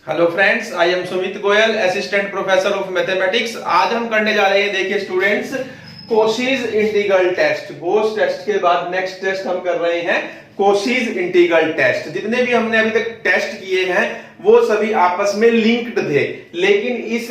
Hello friends, I am Sumit Goyal, assistant professor of mathematics. आज हम करने जा रहे हैं, देखिए स्टूडेंट्स, कोशीज इंटीग्रल टेस्ट। गोस टेस्ट के बाद नेक्स्ट टेस्ट हम कर रहे हैं कोशीज इंटीग्रल टेस्ट। जितने भी हमने अभी तक टेस्ट किए हैं वो सभी आपस में लिंक्ड थे, लेकिन इस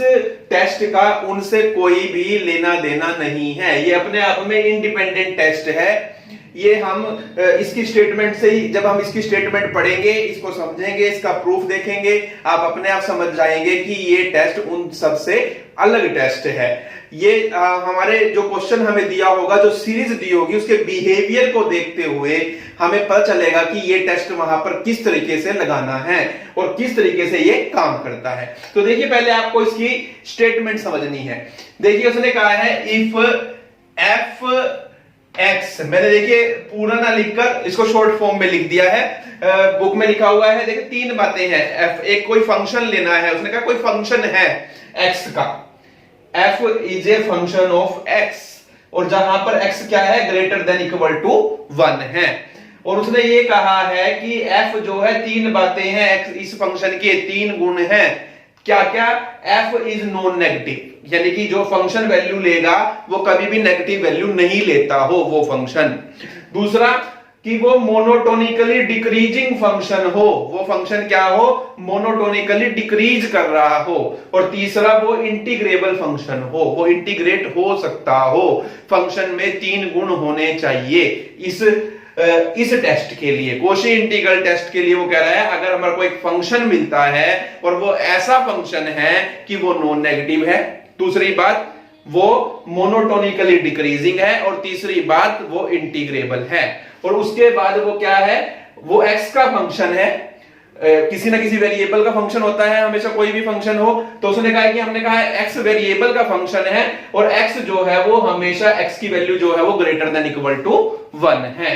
टेस्ट का उनसे कोई भी लेना देना नहीं है। ये अपने आप में इंडिपेंडेंट टेस्ट है। ये हम इसकी स्टेटमेंट से ही, जब हम इसकी स्टेटमेंट पढ़ेंगे, इसको समझेंगे, इसका प्रूफ देखेंगे, आप अपने आप समझ जाएंगे कि ये टेस्ट उन सबसे अलग टेस्ट है। ये हमारे जो क्वेश्चन हमें दिया होगा, जो सीरीज दी होगी, उसके बिहेवियर को देखते हुए हमें पता चलेगा कि ये टेस्ट वहां पर किस तरीके से लगाना है और किस तरीके से ये काम करता है। तो देखिए, पहले आपको इसकी स्टेटमेंट समझनी है। देखिए, उसने कहा है इफ एफ एक्स, मैंने देखिए पूरा ना लिखकर इसको शॉर्ट फॉर्म में लिख दिया है, बुक में लिखा हुआ है। देखिए तीन बातें हैं। एफ, एक कोई फंक्शन लेना है, उसने कहा कोई फंक्शन है एक्स का, F is a function of x, और जहां पर एक्स क्या है, ग्रेटर देन इक्वल टू 1 है। और उसने ये कहा है कि एफ जो है, तीन बातें हैं एक्स, इस फंक्शन के तीन गुण हैं। क्या क्या? एफ इज नॉन नेगेटिव, यानी कि जो फंक्शन वैल्यू लेगा वो कभी भी नेगेटिव वैल्यू नहीं लेता हो वो फंक्शन। दूसरा कि वो मोनोटोनिकली डिक्रीजिंग फंक्शन हो, वो फंक्शन क्या हो, मोनोटोनिकली डिक्रीज कर रहा हो। और तीसरा वो इंटीग्रेबल फंक्शन हो, वो इंटीग्रेट हो सकता हो। फंक्शन में तीन गुण होने चाहिए। इस टेस्ट के लिए, कोशी इंटीग्रल टेस्ट के लिए, वो कह रहा है अगर हमारे को एक फंक्शन मिलता है और वो ऐसा फंक्शन है कि वो नॉन नेगेटिव है, दूसरी बात वो मोनोटोनिकली डिक्रीजिंग है, और तीसरी बात वो इंटीग्रेबल है। और उसके बाद वो क्या है, वो एक्स का फंक्शन है, किसी ना किसी वेरिएबल का फंक्शन होता है हमेशा, कोई भी फंक्शन हो। तो उसने कहा कि हमने कहा है एक्स वेरिएबल का फंक्शन है, और एक्स जो है वो हमेशा एक्स की वैल्यू जो है वो ग्रेटर देन इक्वल टू 1 है,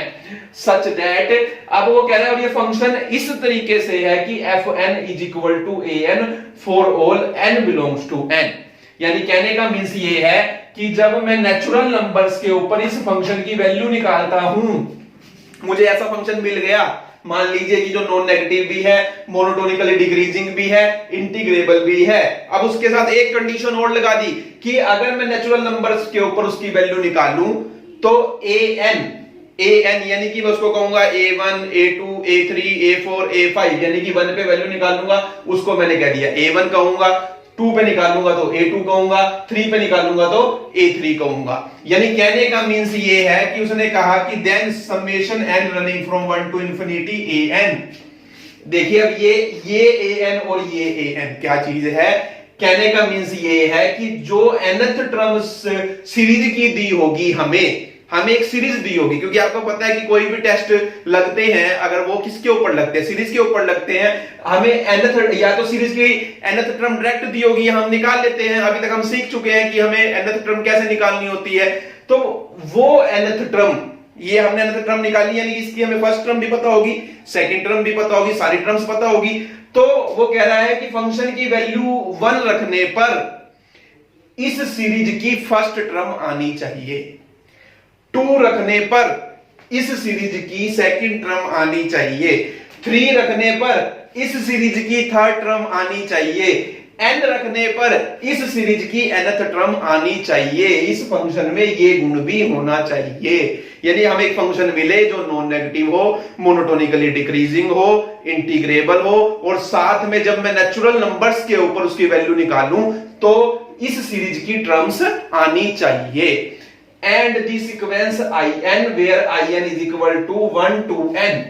सच दैट। अब वो कह रहा है और ये फंक्शन इस तरीके से है कि f n is equal to a n for all n belongs to N. यानी कहने का मीन्स ये है कि जब मैं नेचुरल नंबर्स के ऊपर इस फंक्शन की वैल्यू निकालता हूं, मुझे ऐसा फंक्शन मिल गया, मान लीजिए कि जो नॉन नेगेटिव भी है, मोनोटोनिकली डिक्रीजिंग भी है, इंटीग्रेबल भी है। अब उसके साथ एक कंडीशन और लगा दी कि अगर मैं नेचुरल नंबर्स के ऊपर उसकी वैल्यू निकालूं तो ए एन यानी कि मैं उसको कहूंगा A1, A2, A3, A4, A5, यानी कि 1 पे वैल्यू निकालूंगा, उसको मैंने कह दिया A1 कहूंगा, 2 पे निकालूंगा तो A2 कहूंगा, 3 पे निकालूंगा तो A3 कहूंगा। यानी कहने का मींस ये है कि उसने कहा कि then summation n running from 1 to infinity an। देखिए अब ये an और ये an क्या चीज है? कहने का मींस ये है कि जो nth टर्म सीरीज की दी होगी, हमें एक सीरीज दी होगी, क्योंकि आपको पता है कि कोई भी टेस्ट लगते हैं, अगर वो किसके ऊपर लगते हैं, सीरीज के ऊपर लगते हैं, हमें nth या तो सीरीज की nth टर्म डायरेक्ट दी होगी, हम निकाल लेते हैं। अभी तक हम सीख चुके हैं कि हमें nth टर्म कैसे निकालनी होती है। तो वो nth टर्म, ये हमने nth टर्म निकाली, यानी इसकी हमें फर्स्ट टर्म भी पता होगी, सेकंड टर्म भी पता होगी, सारी टर्म्स पता होगी। तो वो कह रहा है कि फंक्शन की वैल्यू 1 रखने पर इस सीरीज की फर्स्ट टर्म आनी चाहिए, 2 रखने पर इस सीरीज की सेकंड टर्म आनी चाहिए, 3 रखने पर इस सीरीज की थर्ड टर्म आनी चाहिए, n रखने पर इस सीरीज की nth टर्म आनी चाहिए। इस फंक्शन में ये गुण भी होना चाहिए। यानी हमें एक फंक्शन मिले जो नॉन नेगेटिव हो, मोनोटोनिकली डिक्रीजिंग हो, इंटीग्रेबल हो, और साथ में जब मैं नेचुरल नंबर्स के ऊपर उसकी वैल्यू निकालूं तो इस सीरीज की टर्म्स आनी चाहिए। And the sequence in where in is equal to 1 to n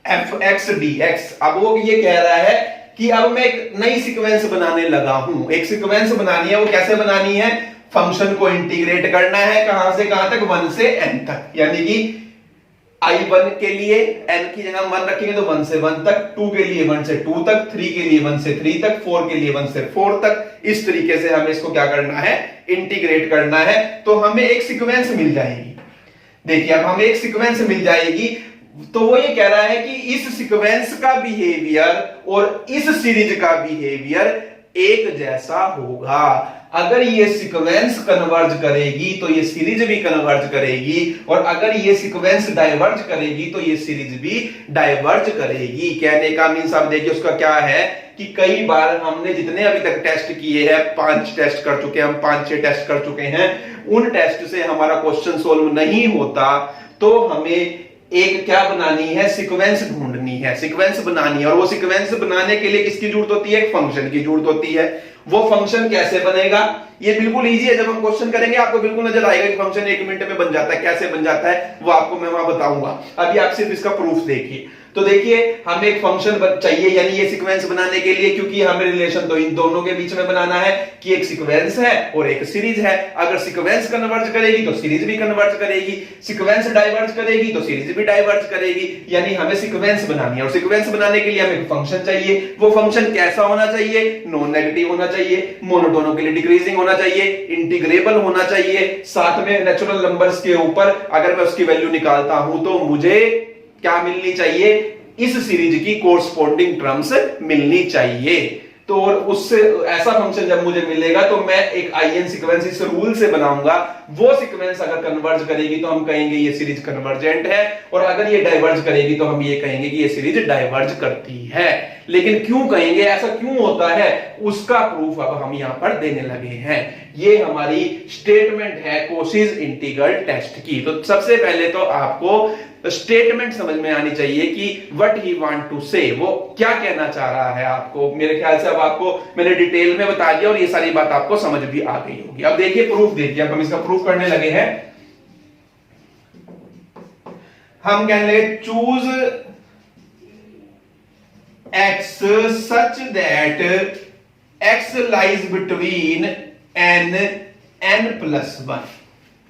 fx dx। अब वो ये कह रहा है कि अब मैं एक नई सीक्वेंस बनाने लगा हूं। एक सीक्वेंस बनानी है, वो कैसे बनानी है? फंक्शन को इंटीग्रेट करना है, कहां से कहां तक, 1 से n तक। यानी कि i1 के लिए n की जगह 1 रखेंगे तो 1 से 1 तक, 2 के लिए 1 से 2 तक, 3 के लिए 1 से 3 तक, 4 के लिए 1 से 4 तक। इस तरीके से हमें इसको क्या करना है, इंटीग्रेट करना है, तो हमें एक सीक्वेंस मिल जाएगी। देखिए अब हमें एक सीक्वेंस मिल जाएगी, तो वो ये कह रहा है कि इस सीक्वेंस का बिहेवियर और इस सीरीज का बिहेवियर एक जैसा होगा। अगर ये सीक्वेंस कन्वर्ज करेगी तो ये सीरीज भी कन्वर्ज करेगी, और अगर ये सीक्वेंस डाइवर्ज करेगी तो ये सीरीज भी डाइवर्ज करेगी। कहने का मीन्स आप देखिए उसका क्या है कि कई बार हमने जितने अभी तक टेस्ट किए हैं, 5 टेस्ट कर चुके हैं हम, 5-6 टेस्ट कर चुके हैं, उन टेस्ट से हमारा क्वेश्चन सोल्व नहीं होता, तो हमें एक क्या बनानी है, सीक्वेंस ढूंढनी है, सीक्वेंस बनानी है। और वो सीक्वेंस बनाने के लिए किसकी जरूरत होती है, एक फंक्शन की जरूरत होती है। वो फंक्शन कैसे बनेगा, ये बिल्कुल इजी है, जब हम क्वेश्चन करेंगे आपको बिल्कुल नजर आएगा कि फंक्शन 1 मिनट में बन जाता है। कैसे बन जाता है वो आपको मैं वहां बताऊंगा, अभी आप सिर्फ इसका प्रूफ देखिए। तो देखिए हमें एक फंक्शन चाहिए, यानी ये सीक्वेंस बनाने के लिए, क्योंकि हमें रिलेशन तो इन दोनों के बीच में बनाना है कि एक सीक्वेंस है और एक सीरीज है। अगर सीक्वेंस कन्वर्ज करेगी तो सीरीज भी कन्वर्ज करेगी, सीक्वेंस डाइवर्ज करेगी तो सीरीज भी डाइवर्ज करेगी, यानी हमें सीक्वेंस बनानी है। और सीक्वेंस बनाने के लिए हमें एक फंक्शन चाहिए। वो फंक्शन कैसा होना चाहिए, नॉन नेगेटिव होना चाहिए, मोनोटोनिकली डिक्रीजिंग होना चाहिए, इंटीग्रेबल होना चाहिए, साथ में नेचुरल नंबर्स के ऊपर अगर मैं उसकी वैल्यू निकालता हूं तो मुझे क्या मिलनी चाहिए, इस सीरीज की कोरस्पॉन्डिंग टर्म्स मिलनी चाहिए। तो और उससे ऐसा फंक्शन जब मुझे मिलेगा तो मैं एक आईएन सीक्वेंस इस रूल से बनाऊंगा। वो सीक्वेंस अगर कन्वर्ज करेगी तो हम कहेंगे ये सीरीज कन्वर्जेंट है, और अगर ये डाइवर्ज करेगी तो हम ये कहेंगे कि ये सीरीज डाइवर्ज करती है। लेकिन क्यों कहेंगे, ऐसा क्यों होता है, उसका प्रूफ अब हम यहां पर देने लगे हैं। ये हमारी स्टेटमेंट है कोशीज इंटीग्रल टेस्ट की। तो सबसे पहले तो आपको स्टेटमेंट समझ में आनी चाहिए कि व्हाट ही वांट टू से, वो क्या कहना चाह रहा है आपको। मेरे ख्याल से अब आपको मैंने डिटेल में बता दिया और ये सारी बात आपको समझ भी आ गई होगी। अब देखिए प्रूफ देखिए, अब हम इसका प्रूफ करने लगे हैं। हम कहने लगे choose x such that x lies between n plus 1।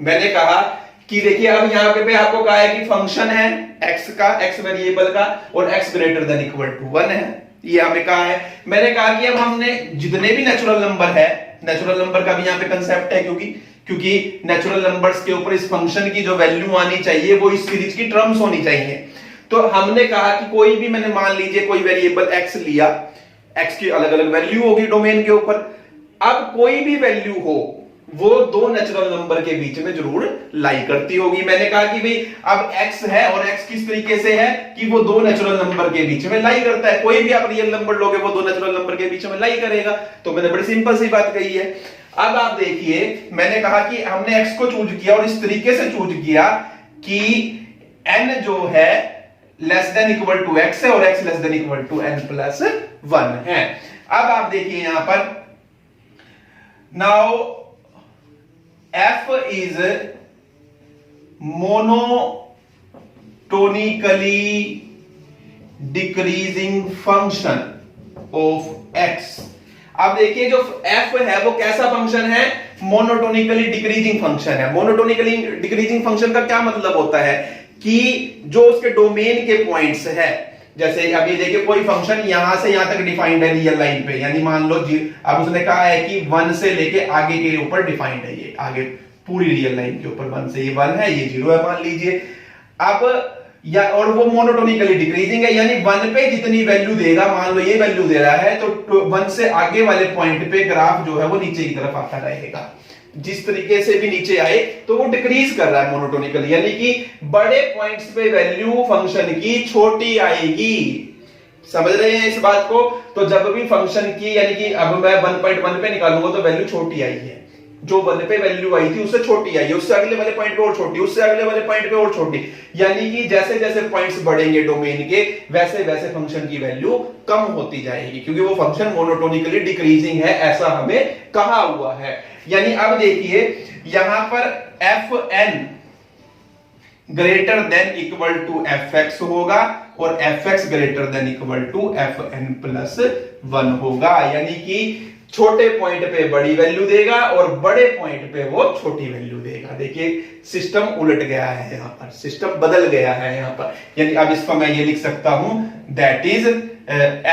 मैंने कहा कि देखिए अब यहां पे आपको कहा है कि फंक्शन है x का, x वेरिएबल का, और x greater than equal to 1 है, ये हमें कहा है। मैंने कहा कि अब हमने जितने भी नेचुरल नंबर है, नेचुरल नंबर का भी यहां पे कंसेप्ट है, क्योंकि नेचुरल नंबर्स के ऊपर इस फंक्शन की जो वैल्यू आनी चाहिए वो इस सीरीज की टर्म्स होनी चाहिए। तो हमने कहा कि कोई भी, मैंने मान लीजिए कोई वेरिएबल x लिया, x की अलग अलग वैल्यू होगी डोमेन के ऊपर। अब कोई भी वैल्यू हो वो दो नेचुरल नंबर के बीच में जरूर लाई करती होगी। मैंने कहा कि भाई अब x है और x किस तरीके से है कि वो दो नेचुरल नंबर के बीच में लाई करता है। कोई भी आप रियल नंबर लोगे वो दो नेचुरल नंबर के बीच में लाई करेगा। तो मैंने बड़ी सिंपल सी बात कही है। अब आप देखिए मैंने कहा कि हमने x को चूज किया और इस तरीके से चूज किया कि n जो है less than equal to x है और x less than equal to n plus 1 है। अब आप देखिए यहां पर now f is monotonically decreasing function of x। अब देखिए जो f है वो कैसा फंक्शन है, मोनोटोनिकली डिक्रीजिंग फंक्शन है। मोनोटोनिकली डिक्रीजिंग फंक्शन का क्या मतलब होता है कि जो उसके डोमेन के पॉइंट्स है, जैसे अभी देखिए कोई फंक्शन यहां से यहां तक डिफाइंड है रियल लाइन पे, यानी मान लो अब उसने कहा है कि 1 से लेके आगे के ऊपर डिफाइंड है, ये आगे पूरी रियल लाइन के ऊपर 1 से ये 1 है, ये 0 है मान लीजिए। अब या और वो मोनोटोनिकली डिक्रीजिंग है, यानी 1 पे जितनी वैल्यू देगा, मान लो ये वैल्यू दे रहा है तो 1 से आगे वाले पॉइंट पे ग्राफ जो है वो नीचे की तरफ आता रहेगा। जिस तरीके से भी नीचे आए तो वो डिक्रीज कर रहा है मोनोटोनिकली, यानी कि बड़े पॉइंट्स पे वैल्यू फंक्शन की छोटी आएगी। समझ रहे हैं इस बात को। तो जब भी फंक्शन की, यानी कि अब मैं 1.1 पे निकालूंगा तो वैल्यू छोटी आई है, जो 1 पे वैल्यू आई थी उससे छोटी आई है, उससे अगले वाले पॉइंट पे और छोटी, उससे अगले वाले पॉइंट पे और छोटी, यानी कि जैसे जैसे पॉइंट्स बढ़ेंगे डोमेन के वैसे वैसे फंक्शन की वैल्यू कम होती जाएगी, क्योंकि वो फंक्शन मोनोटोनिकली डिक्रीजिंग है, ऐसा हमें कहा हुआ है। यानी अब देखिए यहां पर fn greater than equal to fx होगा और fx greater than equal to fn plus 1 होगा, यानी कि छोटे पॉइंट पे बड़ी वैल्यू देगा और बड़े पॉइंट पे वो छोटी वैल्यू देगा। देखिए सिस्टम उलट गया है, यहां पर सिस्टम बदल गया है यहां पर। यानी अब इसको मैं ये लिख सकता हूं that is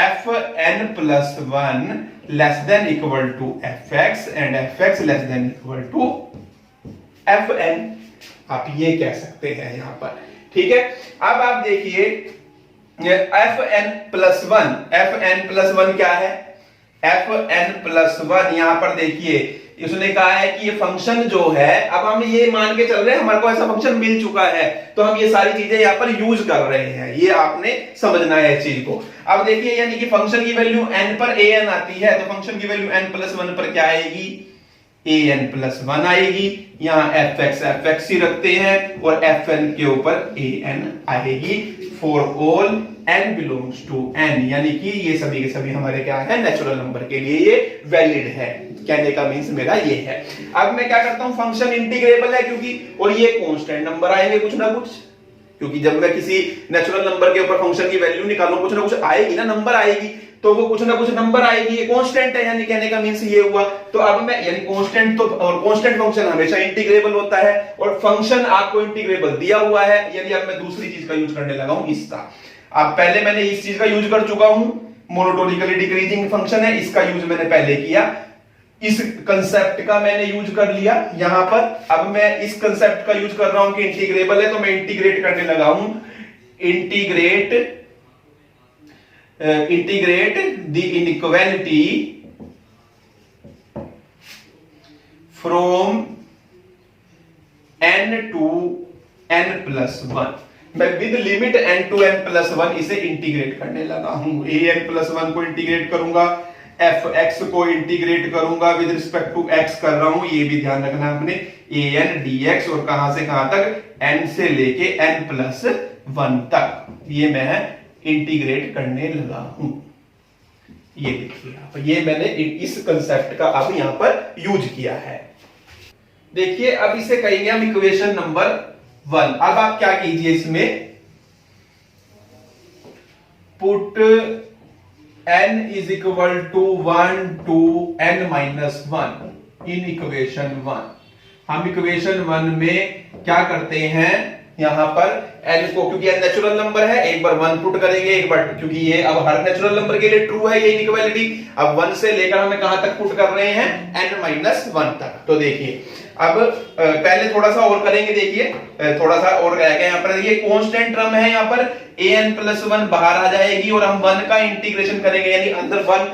fn plus 1 less than equal to fx and fx less than equal to fn। आप ये कह सकते हैं यहां पर, ठीक है। अब आप देखिए fn प्लस 1 क्या है, fn+1। यहां पर देखिए उसने कहा है कि ये फंक्शन जो है, अब हम ये मान के चल रहे हैं हमारे को ऐसा फंक्शन मिल चुका है, तो हम ये सारी चीजें यहाँ पर यूज कर रहे हैं, ये आपने समझना है इस चीज को। अब देखिए यानी कि फंक्शन की वैल्यू n पर an आती है, तो फंक्शन की वैल्यू n+1 पर क्या आएगी, an+1 आएगी। यहाँ fx ही रखते हैं और fn के ऊपर an आएगी for all n belongs to n, यानी कि ये सभी के सभी हमारे क्या है, नेचुरल नंबर के लिए ये वैलिड है। कहने का मीन्स मेरा ये है। अब मैं क्या करता हूं, फंक्शन इंटीग्रेबल है क्योंकि, और ये कांस्टेंट नंबर आएंगे कुछ ना कुछ, क्योंकि जब मैं किसी नेचुरल नंबर के ऊपर फंक्शन की वैल्यू निकालूं कुछ ना कुछ आएगी ना, नंबर आएगी, तो वो कुछ ना कुछ नंबर आएगी, ये कांस्टेंट है, यानी कहने का मीन्स ये हुआ। तो अब मैं यानी कांस्टेंट तो, और कांस्टेंट फंक्शन हमेशा इंटीग्रेबल होता है, और फंक्शन आपको इंटीग्रेबल दिया हुआ है, यानी अब मैं दूसरी चीज का यूज करने लगा हूं, इसका। अब पहले मैंने इस चीज का यूज कर चुका हूं, मोनोटोनिकली डिक्रीजिंग फंक्शन है, इसका यूज मैंने पहले किया, इस कंसेप्ट का मैंने यूज कर लिया यहां पर। अब मैं इस कंसेप्ट का यूज कर रहा हूं कि इंटीग्रेबल है, तो मैं इंटीग्रेट करने लगा हूं, integrate the inequality from n to n+1। मैं with limit n to n+1 इसे इंटीग्रेट करने लगा हूं। an+1 को इंटीग्रेट करूंगा, fx को इंटीग्रेट करूंगा, विद रिस्पेक्ट टू x कर रहा हूं, ये भी ध्यान रखना आपने, an dx, और कहां से कहां तक, n से लेके n+1 तक, ये मैं इंटीग्रेट करने लगा हूं। ये देखिए आप, ये मैंने इस कंसेप्ट का अब यहां पर यूज किया है। देखिए अब इसे कहेंगे हम इक्वेशन नंबर 1। अब आप क्या कीजिए, इसमें put n is equal to 1 to n-1 in equation 1। हम इक्वेशन 1 में क्या करते हैं, यहां पर n को, क्योंकि n नेचुरल नंबर है, एक बार 1 पुट करेंगे, एक बार, क्योंकि ये अब हर नेचुरल नंबर के लिए ट्रू है ये इनइक्वालिटी। अब 1 से लेकर हमें कहां तक पुट कर रहे हैं, n-1 तक। तो देखिए अब पहले थोड़ा सा और करेंगे, देखिए थोड़ा सा और क्या यहाँ पर, ये कांस्टेंट टर्म है, यहाँ पर an+1 बाहर आ जाएगी, और हम 1 का इंटीग्रेशन करेंगे, यानी अंदर 1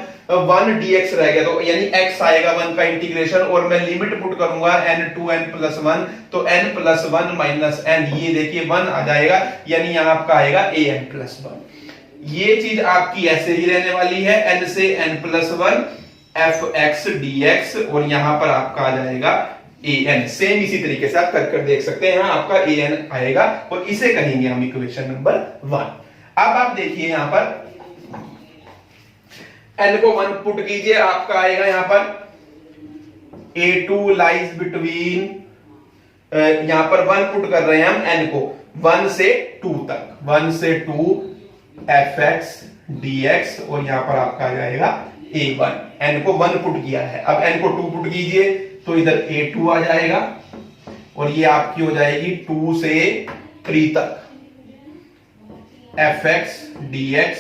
dx रह गया, तो यानी x आएगा 1 का इंटीग्रेशन, और मैं लिमिट पुट करूंगा n टू n+1, तो n+1 - n, ये देखिए 1 आ जाएगा, यानी यहाँ आपका आएगा an+1। ये चीज आपकी ऐसे ही रहने वाली है, n से n+1 fx dx, और यहां पर आपका आ जाएगा an। सेम इसी तरीके से आप कर देख सकते हैं, आपका an आएगा, और इसे कहेंगे हम इक्वेशन नंबर 1। अब आप देखिए यहां पर n को 1 पुट कीजिए, आपका आएगा यहां पर a2 लाइज बिटवीन, यहां पर 1 पुट कर रहे हैं हम n को 1 से 2 तक, 1 से 2 fx dx, और यहां पर आपका आ जाएगा a1। n को 1 पुट किया है, अब n को 2 पुट कीजिए, तो इधर a2 आ जाएगा, और ये आपकी हो जाएगी 2 से 3 तक fx dx,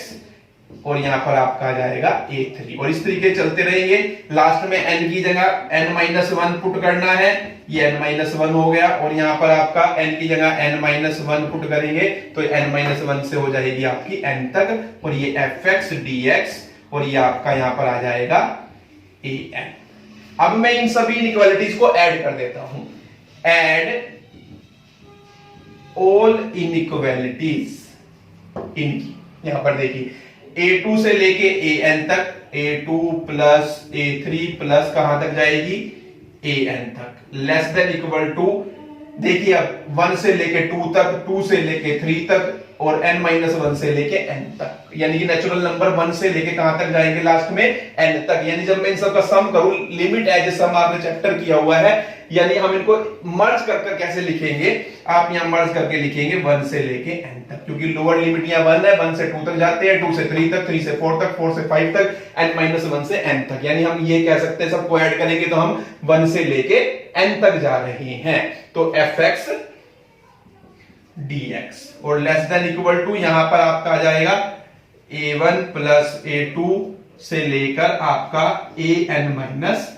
और यहां पर आपका आ जाएगा a3, और इस तरीके चलते रहेंगे। लास्ट में n की जगह n-1 पुट करना है, ये n-1 हो गया, और यहां पर आपका n की जगह n-1 पुट करेंगे, तो n-1 से हो जाएगी आपकी n तक, और ये fx dx, और ये आपका यहां पर आ जाएगा an। अब मैं इन सभी इनइक्वालिटीज को ऐड कर देता हूं, ऐड ऑल इनइक्वालिटीज इनकी, यहां पर देखिए a2 से लेके an तक, a2 प्लस a3 प्लस कहां तक जाएगी, an तक, लेस देन इक्वल टू, देखिए अब 1 से लेके 2 तक, 2 से लेके 3 तक, और n-1 से लेके n तक, यानी कि नेचुरल नंबर 1 से लेके कहां तक जाएंगे, लास्ट में n तक। यानी जब मैं इन सब का सम करूं, लिमिट एज सम आपने चैप्टर किया हुआ है, यानी हम इनको मर्ज कर कैसे लिखेंगे, आप यहां मर्ज करके लिखेंगे 1 से लेके n तक, क्योंकि लोअर लिमिट यहां 1 है, 1 से 2 तक जाते हैं, 2 से 3 तक, 3 से 4 तक, 4 से 5 तक, n-1 से n तक, यानी हम ये कह सकते हैं, सबको ऐड करेंगे तो हम 1 से लेके n तक जा रहे हैं। तो fx dx, और लेस देन इक्वल टू, यहां पर आपका आ जाएगा a1 प्लस a2 से लेकर आपका an-1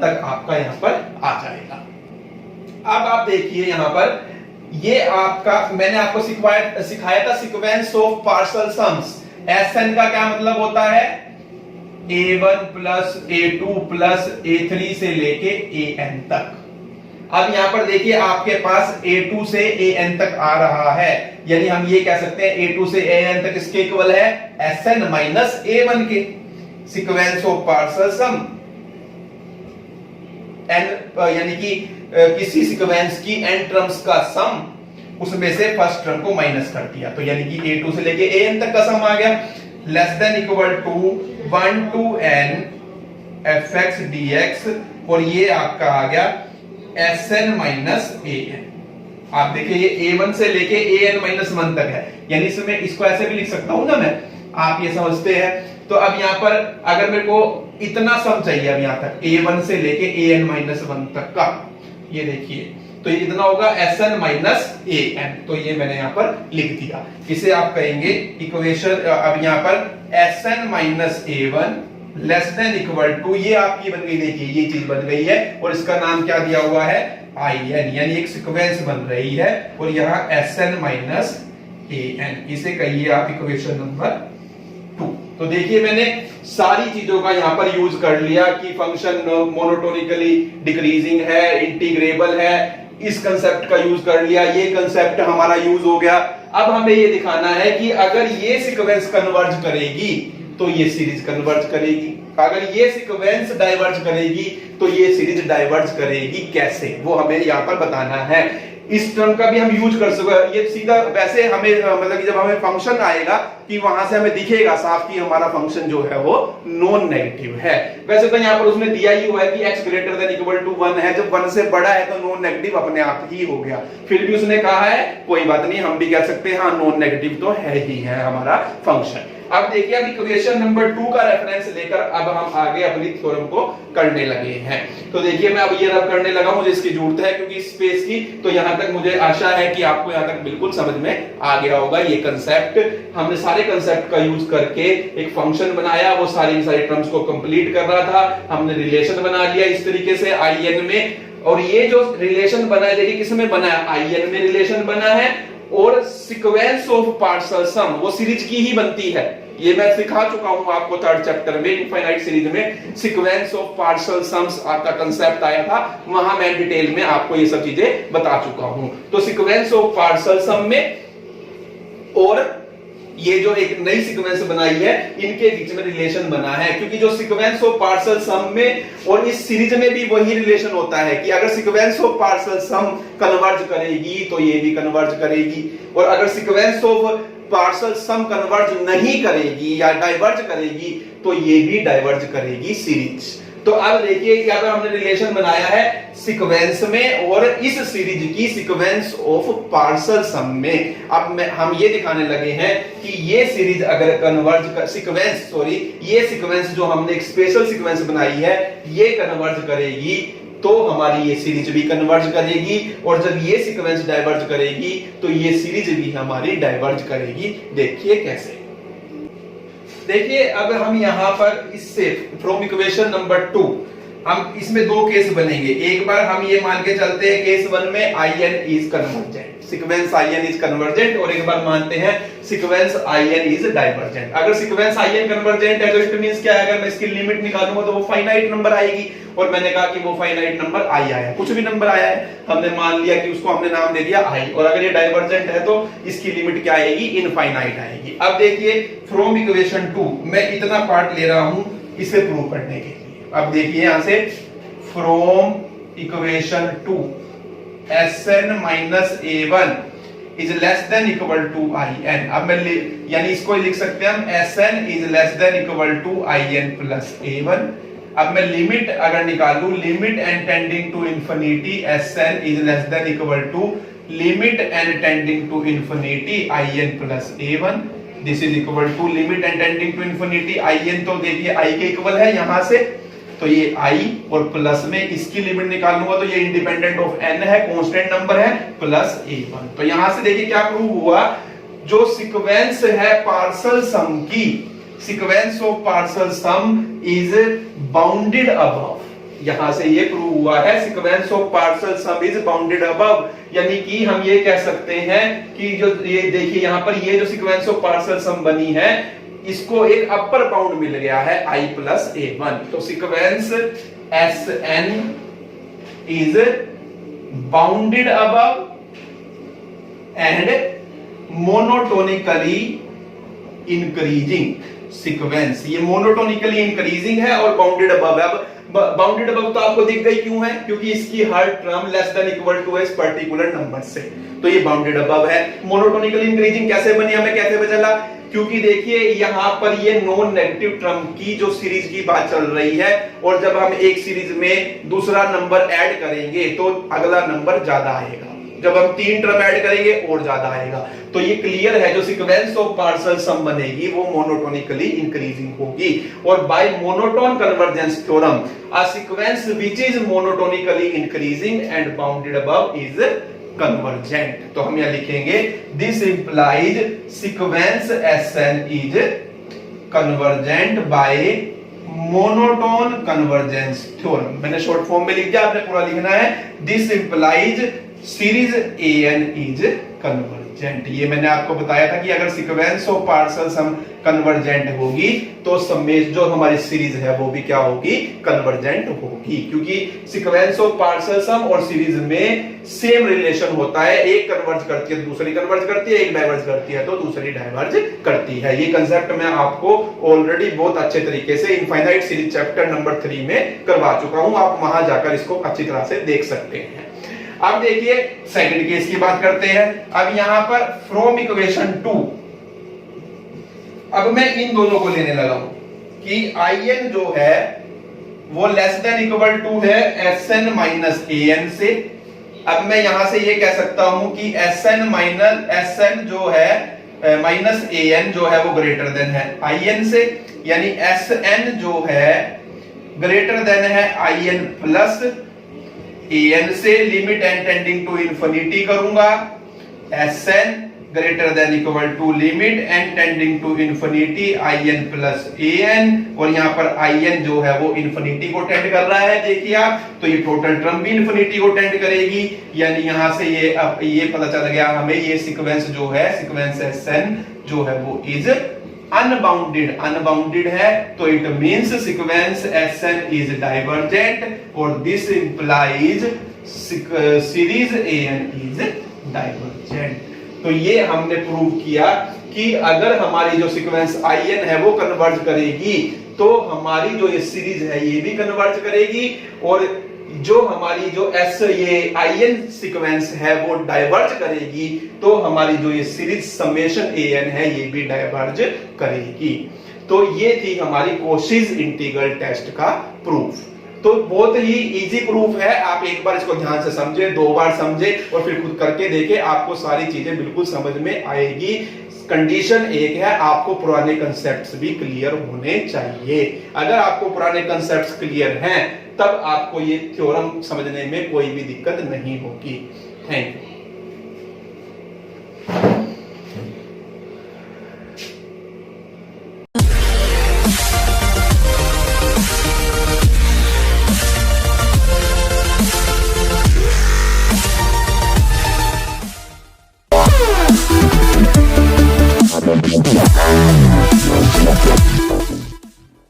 तक आपका यहां पर आ जाएगा। अब आप देखिए यहां पर, ये आपका मैंने आपको सिखाया था sequence of partial sums. SN का क्या मतलब होता है, a1 plus a2 plus a3 से लेके an तक। अब यहां पर देखिए आपके पास a2 से an तक आ रहा है, यानी हम ये कह सकते हैं a2 से an तक इसके इक्वल है Sn माइनस a1 के। Sequence of partial sum n यानी कि किसी सीक्वेंस की n टर्म्स का सम, उसमें से फर्स्ट टर्म को माइनस कर दिया, तो यानी कि a2 से लेके an तक का सम आ गया। Less than equal to 1 to n fx dx, और ये आपका आ गया Sn माइनस an। आप देखिए ये a1 से लेके an माइनस 1 तक है, यानी इसमें इसको ऐसे भी लिख सकता हूं ना मैं, आप ये समझते हैं। तो अब यहां पर अगर मेरे को इतना सम चाहिए, अब यहां तक a1 से लेके an माइनस 1 तक का, ये देखिए तो ये इतना होगा Sn माइनस an, तो ये मैंने यहां पर लिख दिया। इसे आप कहेंगे इक्वेशन, अब यहां पर Sn minus a1 less than equal to, ये आपकी बन गई, देखिए ये चीज बन गई है, और इसका नाम क्या दिया हुआ है in, यानी एक सीक्वेंस बन रही है, और यहाँ Sn माइनस an, इसे कहिए आप इक्वेशन नंबर 2। तो देखिए मैंने सारी चीजों का यहां पर यूज कर लिया कि फंक्शन मोनोटोनिकली डिक्रीजिंग है, इंटीग्रेबल है, इस कंसेप्ट का यूज कर लिया, ये कंसेप्ट हमारा यूज हो गया। अब हमें ये दिखाना है कि अगर ये सीक्वेंस कन्वर्ज करेगी तो ये सीरीज कन्वर्ज करेगी, अगर ये सीक्वेंस डाइवर्ज करेगी तो ये सीरीज डाइवर्ज करेगी, कैसे, वो हमें यहां पर बताना है। इस टर्म का भी हम यूज कर सकते, ये सीधा वैसे हमें मतलब कि जब हमें फंक्शन आएगा कि वहां से हमें दिखेगा साफ कि हमारा फंक्शन जो है वो नॉन नेगेटिव है। वैसे तो यहाँ पर उसने दिया ही हुआ है कि x greater than equal to 1 है, जब 1 से बड़ा है तो नॉन नेगेटिव अपने आप ही हो गया। फिर भी उसने कहा है कोई बात नहीं, हम भी कह सकते हैं हाँ नॉन नेगेटिव तो है ही है हमारा फंक्शन। अब देखिए अब इक्वेशन नंबर 2 का रेफरेंस लेकर अब हम आगे अपनी थ्योरम को करने लगे हैं। तो देखिए मैं अब ये रब करने लगा, मुझे इसकी जरूरत है क्योंकि स्पेस की, तो यहां तक मुझे आशा है कि आपको यहां तक बिल्कुल समझ में आ गया होगा। ये कंसेप्ट हमने सारे कंसेप्ट का यूज करके एक फंक्शन बनाया, वो सारी टर्म्स को कंप्लीट कर रहा था, हमने रिलेशन बना लिया इस तरीके से in में, और ये जो रिलेशन बना है देखिए किसमें बना है, in में रिलेशन बना है, और सीक्वेंस ऑफ पार्शियल सम वो सीरीज की ही बनती है। ये मैं सिखा चुका हूं आपको थर्ड चैप्टर में इनफाइनाइट सीरीज में, सीक्वेंस ऑफ पार्शियल सम्स आपका कंसेप्ट आया था, वहां मैं डिटेल में आपको ये सब चीजें बता चुका हूं। तो सीक्वेंस ऑफ पार्शियल सम में और ये जो एक नई सीक्वेंस बनाई है इनके बीच में रिलेशन बना है, क्योंकि जो सीक्वेंस ऑफ पार्शियल सम में और इस सीरीज में भी वही रिलेशन होता है कि अगर sequence of partial sum converge करेगी तो ये भी कन्वर्ज करेगी, और अगर sequence of partial sum converge नहीं करेगी या डाइवर्ज करेगी तो ये भी डाइवर्ज करेगी सीरीज। तो अब देखिए कि अगर हमने रिलेशन बनाया है सीक्वेंस में और इस सीरीज की सीक्वेंस ऑफ पार्शियल सम में, अब हम ये दिखाने लगे हैं कि ये सीरीज अगर कन्वर्ज सीक्वेंस ये सीक्वेंस जो हमने एक स्पेशल सीक्वेंस बनाई है ये कन्वर्ज करेगी तो हमारी ये सीरीज भी कन्वर्ज करेगी, और जब ये सीक्वेंस डाइवर्ज करेगी तो ये सीरीज भी हमारी डाइवर्ज करेगी। देखिए कैसे, देखिए अब हम यहां पर इससे फ्रॉम इक्वेशन नंबर 2 हम इसमें दो केस बनेंगे। एक बार हम ये मान के चलते हैं केस 1 में in is convergent, sequence in is convergent, और एक बार मानते हैं सीक्वेंस in इज डाइवर्जेंट। अगर सीक्वेंस in कन्वर्जेंट है तो इट मींस क्या है, अगर मैं इसकी लिमिट निकालूंगा तो वो फाइनाइट नंबर आएगी, और मैंने कहा कि वो फाइनाइट नंबर i आया, कुछ भी नंबर आया है हमने मान लिया कि उसको हमने नाम दे दिया i, और अगर ये डाइवर्जेंट है तो इसकी लिमिट क्या आएगी, इनफाइनाइट आएगी। अब देखिए फ्रॉम इक्वेशन 2 मैं इतना पार्ट ले रहा हूं इसे प्रूव करने के लिए। अब देखिए यहां से from equation 2 Sn minus a1 is less than equal to in। अब मैं यानी इसको लिख सकते हैं हम Sn is less than equal to in plus a1। अब मैं लिमिट अगर निकालूं, limit n tending to infinity Sn is less than equal to limit n tending to infinity in plus a1। This is equal to limit n tending to infinity in, तो देखिए i के equal है यहां से, तो ये i और plus में इसकी लिमिट निकालूंगा तो ये इंडिपेंडेंट ऑफ n है, कांस्टेंट नंबर है, प्लस a1। तो यहां से देखिए क्या प्रूव हुआ, जो सीक्वेंस है पार्शियल सम की, sequence of partial some is bounded above, यहां से ये प्रूव हुआ है sequence of partial some is bounded above, यानी कि हम ये कह सकते हैं कि जो ये देखिए यहां पर ये जो सीक्वेंस ऑफ पार्शियल सम बनी है इसको एक अपर बाउंड मिल गया है i प्लस a1। तो sequence Sn is bounded above and monotonically increasing sequence. ये मोनोटोनिकली इंक्रीजिंग है और बाउंडेड अबव है। अब बाउंडेड अबव तो आपको दिख गई क्यों है, क्योंकि इसकी हर term less than equal to इस पर्टिकुलर नंबर से, तो ये बाउंडेड अबव है। मोनोटोनिकली इंक्रीजिंग कैसे बनी, हमें कैसे पता चला, क्योंकि देखिए यहां पर ये नॉन नेगेटिव टर्म की जो सीरीज की बात चल रही है, और जब हम एक सीरीज में दूसरा नंबर ऐड करेंगे तो अगला नंबर ज्यादा आएगा, जब हम 3 टर्म ऐड करेंगे और ज्यादा आएगा। तो ये क्लियर है, जो सीक्वेंस ऑफ पार्शियल सम बनेगी वो मोनोटोनिकली इंक्रीजिंग होगी। और by monotone convergence theorem a sequence which is monotonically increasing and bounded above is convergent. तो हम यहां लिखेंगे this implies sequence Sn is convergent by monotone convergence theorem. मैंने शॉर्ट फॉर्म में लिख दिया, आपने पूरा लिखना है। This implies series An is convergent. ये मैंने आपको बताया था कि अगर sequence of partial sum convergent होगी तो समेश जो हमारी सीरीज है वो भी क्या होगी, कन्वर्जेंट होगी, क्योंकि सीक्वेंस ऑफ पार्शियल सम और सीरीज में सेम रिलेशन होता है। एक कन्वर्ज करती है दूसरी कन्वर्ज करती है, एक डाइवर्ज करती है तो दूसरी डाइवर्ज करती है। ये कंसेप्ट मैं आपको ऑलरेडी बहुत अच्छे तरीके से इनफाइनाइट सीरीज चैप्टर नंबर 3 में करवा चुका हूं, आप वहां जाकर इसको अच्छी तरह से देख सकते हैं। अब देखिए सेकंड केस की बात करते हैं। अब यहां पर फ्रॉम इक्वेशन 2 अब मैं इन दोनों को लेने लगा हूं कि In जो है वो लेस देन इक्वल टू है Sn माइनस An से। अब मैं यहां से ये कह सकता हूं कि Sn माइनस Sn जो है माइनस An जो है वो ग्रेटर देन है In से, यानी Sn जो है ग्रेटर देन है In प्लस An से। Limit n tending to infinity करूंगा, Sn greater than equal to limit n tending to infinity In plus An, और यहां पर In जो है वो इंफिनिटी को टेंड कर रहा है, देखिए आप, तो ये टोटल टर्म भी इंफिनिटी को टेंड करेगी। यानी यहां से ये अब ये पता चल गया हमें, ये सीक्वेंस जो है सीक्वेंस Sn जो है वो इज अनबाउंडेड है, तो it means sequence Sn is divergent और this implies series An is divergent. तो ये हमने प्रूव किया कि अगर हमारी जो सीक्वेंस In है वो कन्वर्ज करेगी तो हमारी जो ये सीरीज है ये भी कन्वर्ज करेगी, और जो हमारी जो ये In सीक्वेंस है वो डाइवर्ज करेगी तो हमारी जो ये सीरीज समेशन An है ये भी डाइवर्ज करेगी। तो ये थी हमारी कोशीज इंटीग्रल टेस्ट का प्रूफ। तो बहुत ही इजी प्रूफ है, आप एक बार इसको ध्यान से समझे, 2 बार समझे और फिर खुद करके देखे, आपको सारी चीजें बिल्कुल समझ में आएगी। कंडीशन एक है, आपको पुराने कंसेप्ट्स भी क्लियर होने चाहिए। अगर आपको पुराने कंसेप्ट्स क्लियर हैं तब आपको ये थ्योरम समझने में कोई भी दिक्कत नहीं होगी। Thank you. Yeah.